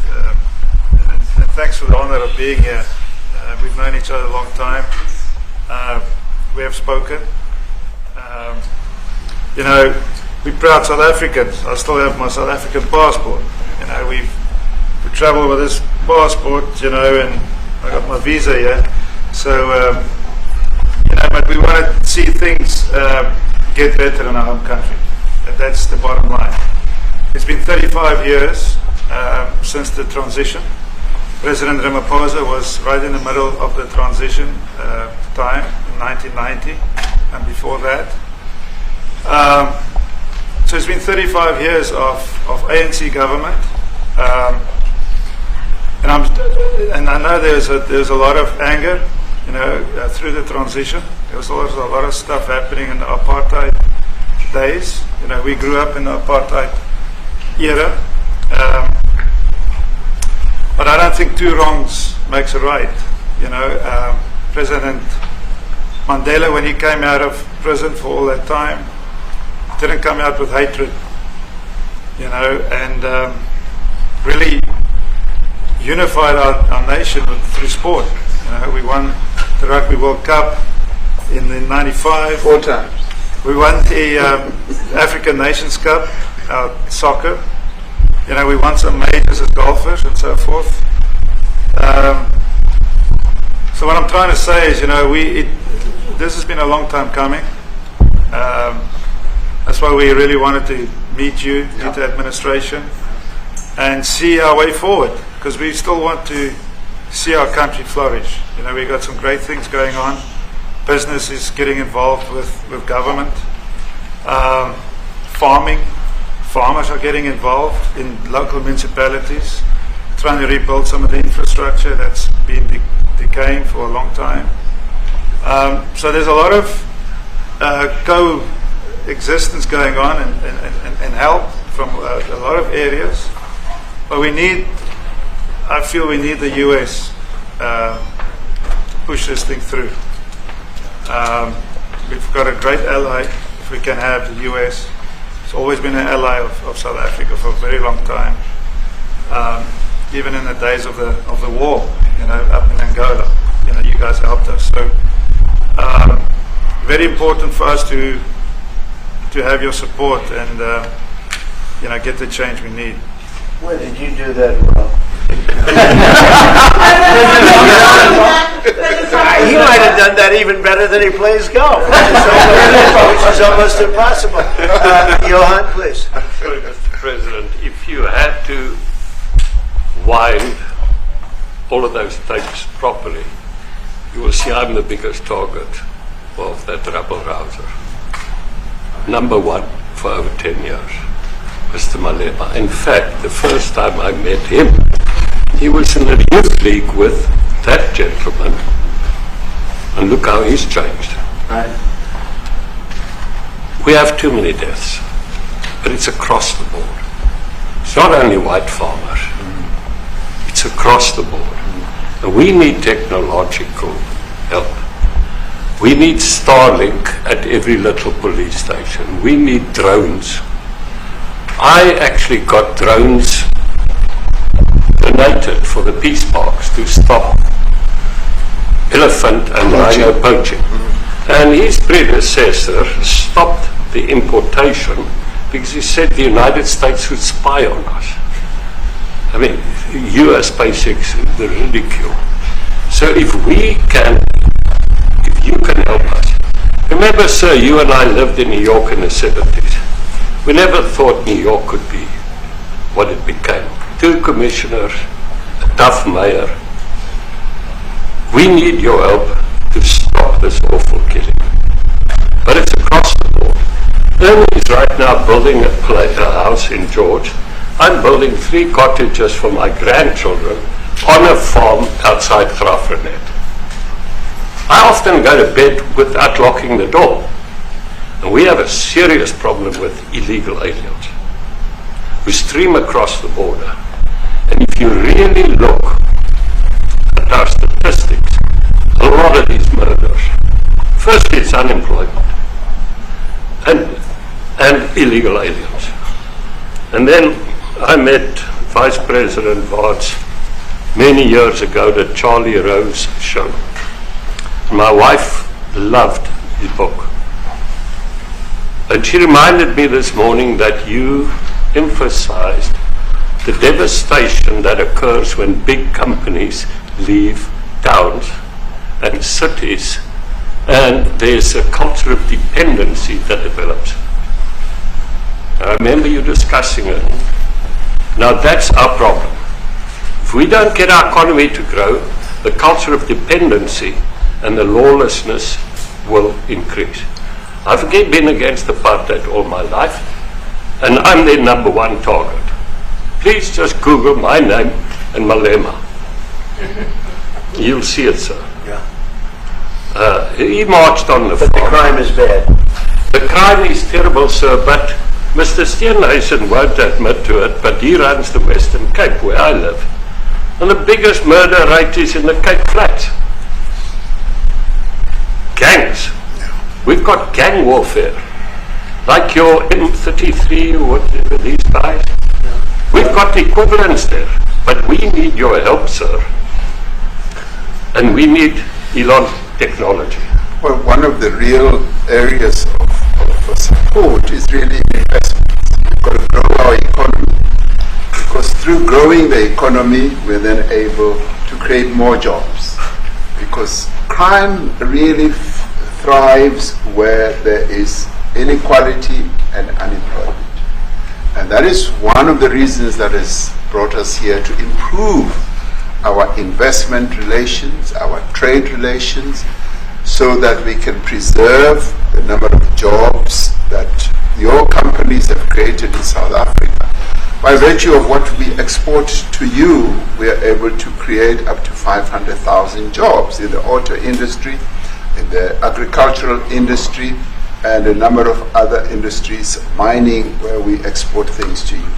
And thanks for the honor of being here. We've known each other a long time. We have spoken. You know, we're proud South Africans. I still have my South African passport. You know, we travel with this passport, you know, and I got my visa here. So, you know, but we want to see things get better in our home country. And that's the bottom line. It's been 35 years since the transition. President Ramaphosa was right in the middle of the transition time in 1990 and before that. So it's been 35 years of ANC government, and I know there's a lot of anger, you know, through the transition. There was always a lot of stuff happening in the apartheid days. You know, we grew up in the apartheid era. But I don't think two wrongs makes a right. You know, President Mandela, when he came out of prison for all that time, didn't come out with hatred, you know, and really unified our nation through sport. You know, we won the Rugby World Cup in 95. 4 times. We won the African Nations Cup, soccer. You know, we won some majors as golfers and so forth. So what I'm trying to say is, you know, this has been a long time coming. That's why we really wanted to meet you, meet the administration, and see our way forward, because we still want to see our country flourish. You know, we've got some great things going on. Business is getting involved with government. Farmers are getting involved in local municipalities, trying to rebuild some of the infrastructure that's been decaying for a long time. So there's a lot of coexistence going on and help from a lot of areas. But I feel we need the US to push this thing through. We've got a great ally if we can have the US. It's always been an ally of South Africa for a very long time. Even in the days of the war, you know, up in Angola, you know, you guys helped us. So very important for us to have your support and you know, get the change we need. Where did you do that well? He might have done that even better than he plays golf, which is almost impossible. Johan, please. Mr. President, if you had to wind all of those tapes properly, you will see I'm the biggest target of that rabble-rouser. Number one for over 10 years, Mr. Malema. In fact, the first time I met him, he was in a youth league with that gentleman, and look how he's changed. Right. We have too many deaths, but it's across the board. It's not only white farmers, it's across the board. And we need technological help. We need Starlink at every little police station. We need drones. I actually got drones donated for the peace parks to stop elephant and rhino poaching. And his predecessor stopped the importation because he said the United States would spy on us. I mean, US basics, the ridicule. So if you can help us. Remember, sir, you and I lived in New York in the 70s. We never thought New York could be what it became. 2 commissioners, a tough mayor. We need your help to stop this awful killing. But it's across the board. Ernie is right now building a house in George. I'm building 3 cottages for my grandchildren on a farm outside Graaff-Reinet. I often go to bed without locking the door. And we have a serious problem with illegal aliens who stream across the border. And if you really look at our statistics, a lot of these murders, firstly it's unemployment and illegal aliens. And then I met Vice President Vards many years ago at Charlie Rose show. My wife loved his book. And she reminded me this morning that you emphasized the devastation that occurs when big companies leave towns and cities, and there's a culture of dependency that develops. I remember you discussing it. Now that's our problem. If we don't get our economy to grow, the culture of dependency and the lawlessness will increase. I've been against apartheid all my life, and I'm their number 1 target. Please just Google my name and Malema. You'll see it, sir. Yeah. He marched on the But farm. the crime is bad. The crime is terrible, sir, but Mr. Steenhuisen won't admit to it, but he runs the Western Cape where I live. And the biggest murder rate is in the Cape Flats. Gangs. We've got gang warfare. Like your M33 or whatever, these guys. We've got equivalents there. But we need your help, sir. And we need Elon technology. Well, one of the real areas of support is really investments. We've got to grow our economy, because through growing the economy, we're then able to create more jobs. Because crime really thrives where there is inequality and unemployment. And that is one of the reasons that has brought us here, to improve our investment relations, our trade relations, so that we can preserve the number of jobs that your companies have created in South Africa. By virtue of what we export to you, we are able to create up to 500,000 jobs in the auto industry, in the agricultural industry, and a number of other industries, mining, where we export things to you.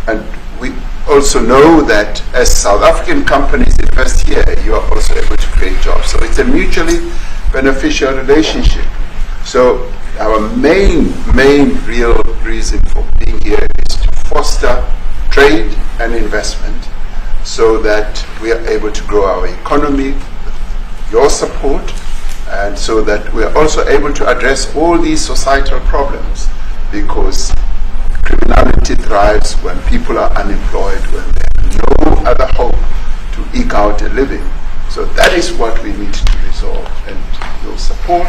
And we also know that as South African companies invest here, you are also able to create jobs. So it's a mutually beneficial relationship. So our main real reason for being here is to foster trade and investment, so that we are able to grow our economy with your support, and so that we are also able to address all these societal problems, because criminality thrives when people are unemployed, when they have no other hope to eke out a living. So that is what we need to resolve, and your support,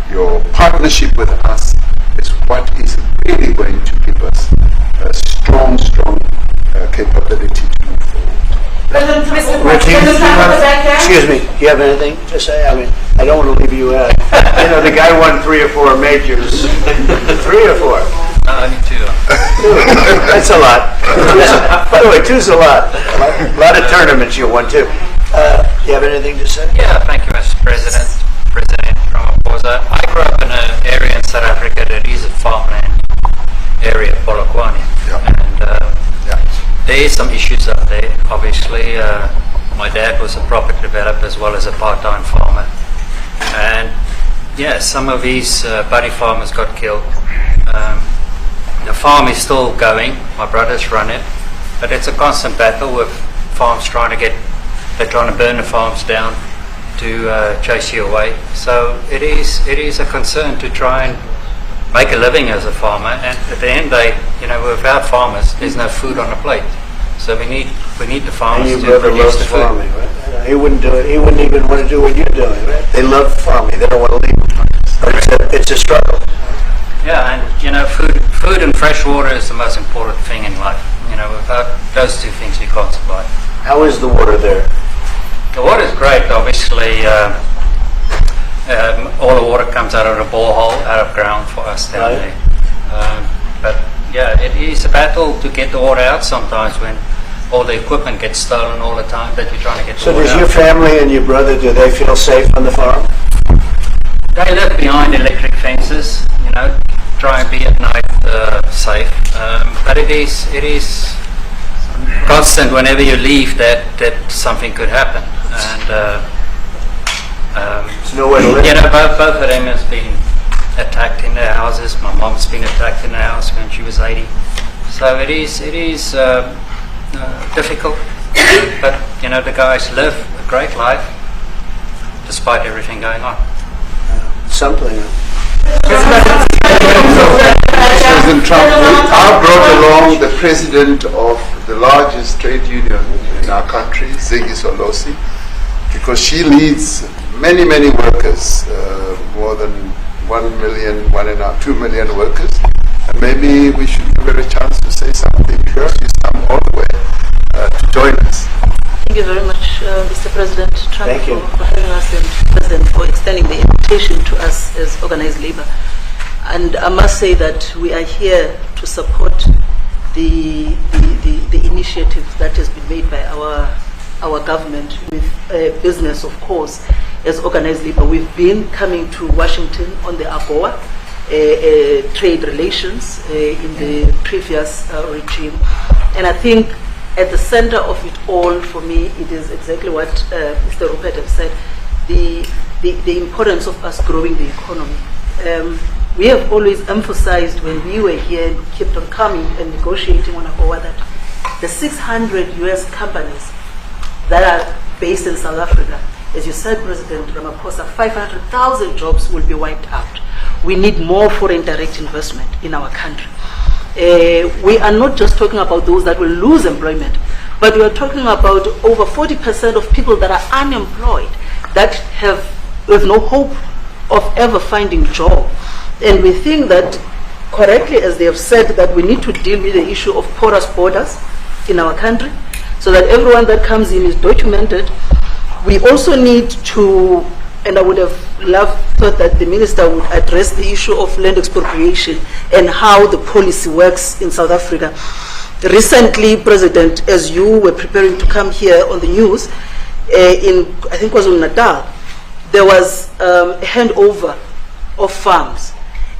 your partnership with us is what is really going to give us a strong capability to move forward. Excuse me, do you have anything to say? I mean, I don't want to leave you out. You know, the guy won 3 or 4 majors. 3 or 4? Only 2. That's a lot. By the way, 2's a lot. A lot of tournaments you won too. Do you have anything to say? Yeah, thank you, Mr. President. President Ramaphosa. I grew up in an area in South Africa that is a farmland area, Polokwane. And there is some issues up there. Obviously, my dad was a property developer as well as a part-time farmer. And yeah, some of these buddy farmers got killed. The farm is still going. My brothers run it. But it's a constant battle with farms they're trying to burn the farms down to chase you away. So it is a concern to try and make a living as a farmer, and at the end they, without farmers, there's no food on the plate. So we need the farmers to produce the food. Farming, right? He wouldn't do it. He wouldn't even want to do what you're doing, right? They love farming. They don't want to leave. But it's a struggle. Yeah, and food and fresh water is the most important thing in life. Without those 2 things, we can't survive. How is the water there? The water is great. Obviously, all the water comes out of the borehole, out of ground for us down there. But yeah, it is a battle to get the water out sometimes when all the equipment gets stolen all the time that you're trying to get the water out. So does your family and your brother, do they feel safe on the farm? They live behind electric fences, try and be at night safe. But it is constant whenever you leave that something could happen. And there's nowhere to live. Both of them has been attacked in their houses. My mom's been attacked in her house when she was 80. So it is difficult. But the guys live a great life despite everything going on. Something. President Trump, I brought along the president of the largest trade union in our country, Ziggy Solosi, because she leads many workers, more than 1 million, 2 million workers, and maybe we should give her a chance to say something because she's come all the way to join us. Thank you very much, Mr. President Trump, Thank you. for having us, and President for extending the invitation to us as organized labor. And I must say that we are here to support the initiative that has been made by our government with business, of course, as organized labor. We've been coming to Washington on the AGOA trade relations in the previous regime. And I think at the center of it all, for me, it is exactly what Mr. Rupert has said, the importance of us growing the economy. We have always emphasized when we were here and kept on coming and negotiating on AGOA that the 600 US companies that are based in South Africa, as you said, President Ramaphosa, 500,000 jobs will be wiped out. We need more foreign direct investment in our country. We are not just talking about those that will lose employment, but we are talking about over 40% of people that are unemployed, that have no hope of ever finding a job. And we think that, correctly, as they have said, that we need to deal with the issue of porous borders in our country, so that everyone that comes in is documented. We also need to, and I would have thought that the minister would address the issue of land expropriation and how the policy works in South Africa. Recently, President, as you were preparing to come here on the news, in, I think it was in Natal, there was a handover of farms.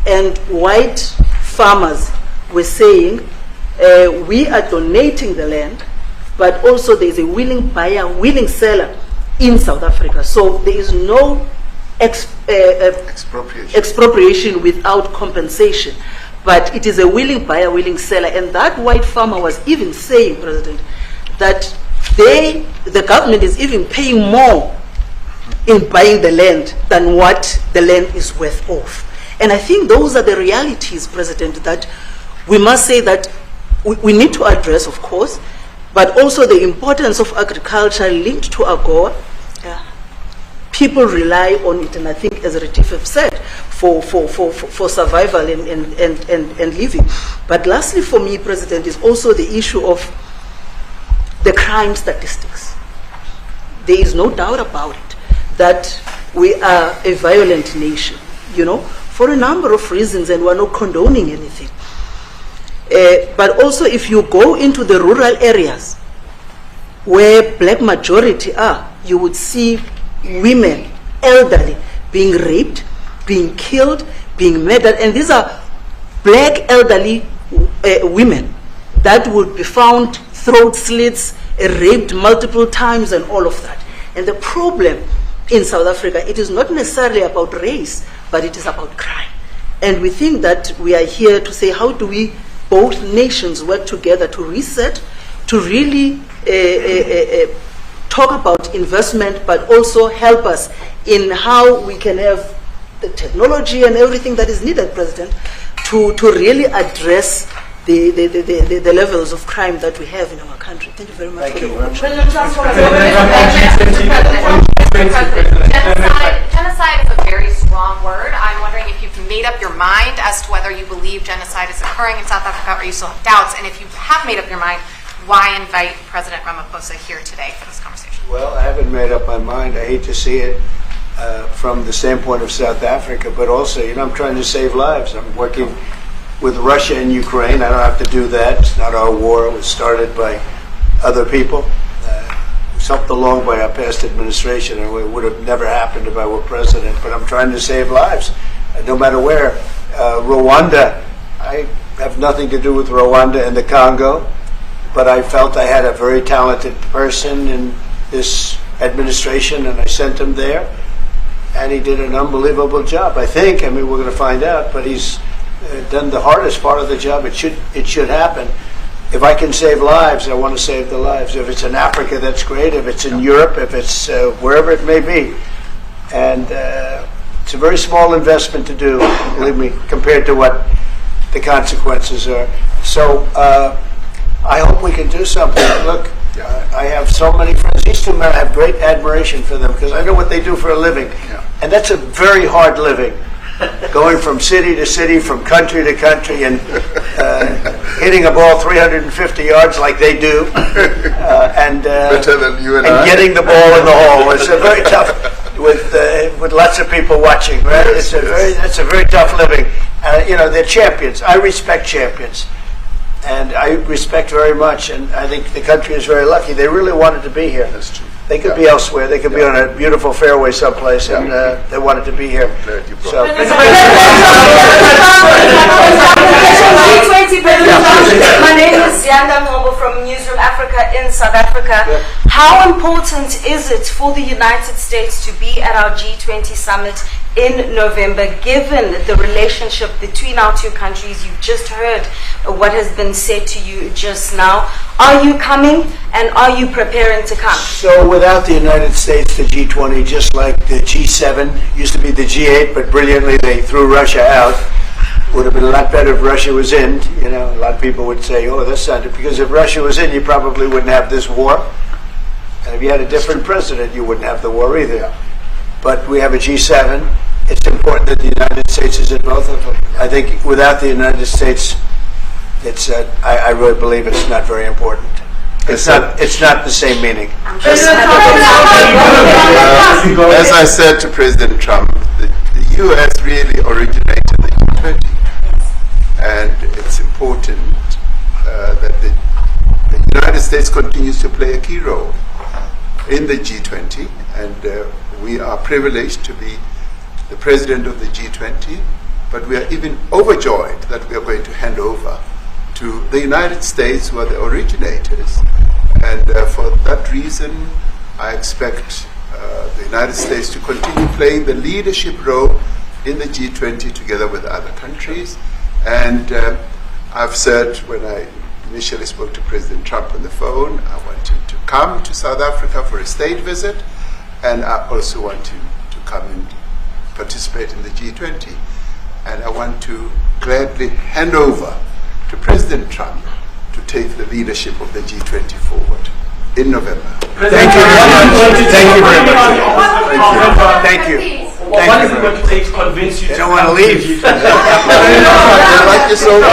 And white farmers were saying, we are donating the land, but also there is a willing buyer, willing seller in South Africa. So there is no expropriation without compensation. But it is a willing buyer, willing seller. And that white farmer was even saying, President, that the government is even paying more in buying the land than what the land is worth of. And I think those are the realities, President, that we must say that we need to address, of course, but also the importance of agriculture linked to AGOA. People rely on it, and I think, as Retief have said, for survival and living. But lastly, for me, President, is also the issue of the crime statistics. There is no doubt about it that we are a violent nation, you know, for a number of reasons, and we're not condoning anything. But also, if you go into the rural areas where black majority are, you would see women, elderly, being raped, being killed, being murdered. And these are black elderly women that would be found throat slits, raped multiple times, and all of that. And the problem in South Africa, it is not necessarily about race, but it is about crime. And we think that we are here to say, how do we, both nations, work together to reset, to really talk about investment, but also help us in how we can have the technology and everything that is needed, President, to really address the levels of crime that we have in our country. Thank you very much. Thank you very much. Genocide is a very strong word. I'm wondering if you've made up your mind as to whether you believe genocide is occurring in South Africa, or you still have doubts. And if you have made up your mind, why invite President Ramaphosa here today for this conversation? Well, I haven't made up my mind. I hate to see it from the standpoint of South Africa, but also, you know, I'm trying to save lives. I'm working with Russia and Ukraine. I don't have to do that. It's not our war. It was started by other people. It was helped along by our past administration, and it would have never happened if I were president. But I'm trying to save lives, no matter where. Rwanda, I have nothing to do with Rwanda and the Congo, but I felt I had a very talented person in this administration, and I sent him there, and he did an unbelievable job, I think. I mean, we're going to find out, but he's done the hardest part of the job. It should happen. If I can save lives, I want to save the lives. If it's in Africa, that's great. If it's in Europe, if it's wherever it may be. And it's a very small investment to do, believe me, compared to what the consequences are. So I hope we can do something. Look, I have so many friends. These two men, I have great admiration for them because I know what they do for a living. And that's a very hard living. Going from city to city, from country to country, and hitting a ball 350 yards like they do, and better than you and getting the ball in the hole. It's a very tough, with lots of people watching. Right? That's a very tough living. You know, they're champions. I respect champions, and I respect very much. And I think the country is very lucky. They really wanted to be here. That's true. They could be elsewhere. They could be on a beautiful fairway someplace, and they wanted to be here. So. My name is Yanda Mhobo from Newsroom Africa in South Africa. How important is it for the United States to be at our G20 summit in November, given the relationship between our two countries? You've just heard what has been said to you just now. Are you coming, and are you preparing to come? So without the United States, the G20, just like the G7, used to be the G8, but brilliantly they threw Russia out. Would have been a lot better if Russia was in. You know, a lot of people would say, oh, that's not it. Because if Russia was in, you probably wouldn't have this war. And if you had a different president, you wouldn't have the war either. But we have a G7. It's important that the United States is in both of them. I think without the United States, it's. I really believe it's not very important. It's not the same meaning. As I said to President Trump, the U.S. really originated the G20. And it's important that the United States continues to play a key role in the G20, and we are privileged to be the president of the G20, but we are even overjoyed that we are going to hand over to the United States, who are the originators. And for that reason, I expect the United States to continue playing the leadership role in the G20 together with other countries. And I've said when I initially spoke to President Trump on the phone, I want him to come to South Africa for a state visit, and I also want him to come and participate in the G20. And I want to gladly hand over to President Trump to take the leadership of the G20 forward in November. Thank you very much. Thank you very much. Thank you. What is it going to take to convince you? You don't want to leave. I like you so much.